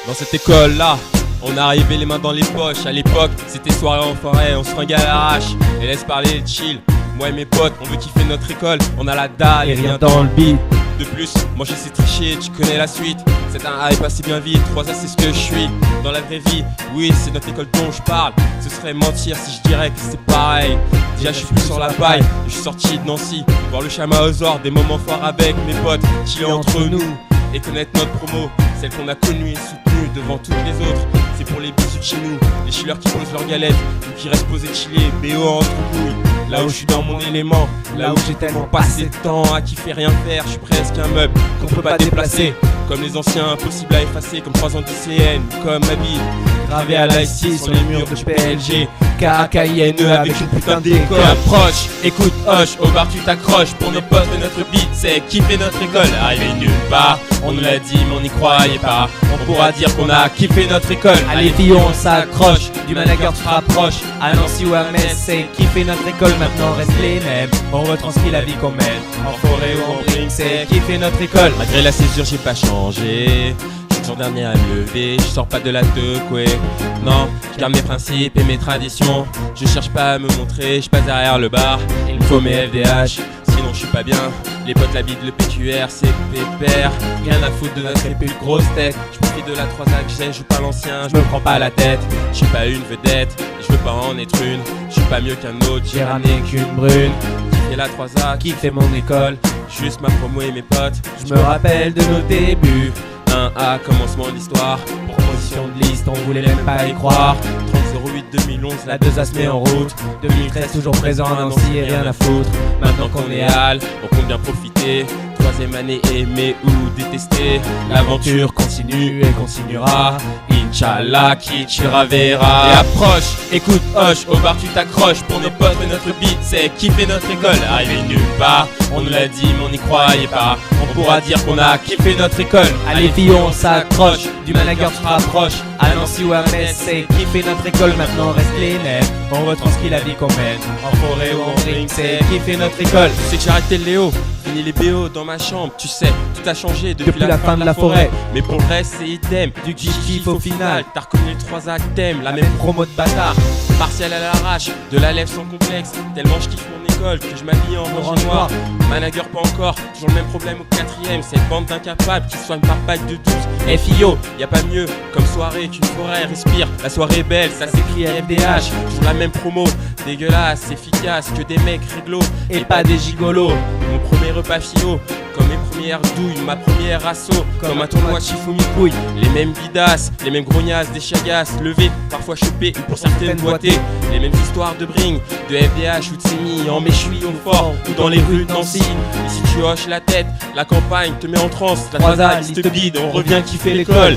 Dans cette école-là, on arrivait les mains dans les poches. À l'époque, c'était soirée en forêt, on se fringuait à l'arrache. Et laisse parler le chill. Moi et mes potes, on veut kiffer notre école. On a la dalle et rien dans le beat. De plus, moi je sais tricher, tu connais la suite. C'est un hype assez bien vite, 3A c'est ce que je suis. Dans la vraie vie, oui c'est notre école dont je parle. Ce serait mentir si je dirais que c'est pareil. Déjà je suis plus sur la paille, je suis sorti de Nancy. Voir le Chamaozor, des moments forts avec mes potes. Chiller entre nous et connaître notre promo. Celle qu'on a connue et soutenue devant toutes les autres. C'est pour les bisous de chez nous, les chillers qui posent leurs galettes ou qui restent posés chiller, BO entre couilles. Là où je suis dans mon élément, là où j'ai tellement passé de temps à kiffer rien faire, je suis presque un meuble qu'on peut pas déplacer. Comme les anciens, impossible à effacer, comme 3 ans d'ICN, comme ma vie gravé à l'IC sur les murs de PLG. KAKINE avec une putain d'école. Approche, écoute, hoche, au bar tu t'accroches. Pour nos potes de notre beat, c'est kiffer notre école. Arrivé nulle part, on nous l'a dit mais on n'y croyait pas. On pourra dire qu'on a kiffé notre école. Allez Fillon, on s'accroche, du manager tu te rapproches. À Nancy ou à Metz, c'est kiffer notre école. Maintenant reste les mêmes, on retranscrit la vie qu'on mène. En forêt ou en bring, c'est kiffer notre école. Malgré la césure, j'ai pas changé. Jour dernier à me lever, je sors pas de la teuk, ouais. Non, je garde mes principes et mes traditions. Je cherche pas à me montrer, je passe derrière le bar. Il me faut mes FDH, sinon je suis pas bien. Les potes, la bide, le PQR, c'est pépère. Rien à foutre de notre épée, grosse tête. Je profite de la 3A que j'ai, je joue pas l'ancien, je me prends pas la tête. Je suis pas une vedette, je veux pas en être une. Je suis pas mieux qu'un autre, j'ai ramené qu'une brune. Qui fait la 3A, qui fait mon école. Juste ma promo et mes potes, je me rappelle de nos débuts. 1A, commencement de l'histoire. Proposition de liste, on voulait même pas y croire. 30-08 2011, la 2A se met en route. 2013 toujours présent à Nancy et rien à foutre. Maintenant qu'on est à Halle, on compte bien profiter. 3ème année, aimer ou détester. L'aventure continue et continuera. Inch'Allah, qui tuera verra. Et approche, écoute, hoche, au bar tu t'accroches. Pour nos potes et notre beat, c'est kiffer notre école. Arrivé nulle part, on nous l'a dit mais on n'y croyait pas. On pourra dire qu'on a kiffé notre école. Allez Fillon, on s'accroche, du manager tu te rapproches. À Nancy ou à Metz, c'est kiffer notre école. Maintenant reste les mêmes, on retranscrit la vie qu'on mène. En forêt ou en ring, c'est kiffer notre école. Tu sais que j'ai arrêté le Léo, fini les BO dans ma chambre. Tu sais, tout a changé depuis la fin de la forêt. Mais pour le reste c'est idem, du kiff au final. T'as reconnu les 3A que t'aimes, la même promo de bâtard. Partiel à l'arrache, de la lèvre sans complexe. Tellement je kiffe mon école que je m'habille en orange noir. Manager pas encore, toujours le même problème au 4ème. Cette bande d'incapables qui soignent par pack de 12. Eh Fillon, y'a pas mieux comme soirée qu'une forêt respire. La soirée est belle, ça s'écrit FDH. Toujours la même promo, dégueulasse, efficace. Que des mecs réglo et pas des gigolos. Mon premier repas Fillon, comme mes premières douilles, ma première assaut. Comme un tournoi de Shifumi couille. Les mêmes bidasses, les mêmes grognasses, des chagasses. Levées, parfois chopées ou pour certaines boitées. Les mêmes histoires de bring, de FDH ou de sémi. En méchoui au fort ou dans les rues de Nancy. Et si tu hoches la tête, la campagne te met en transe. La 3A, liste bide, on revient kiffer l'école.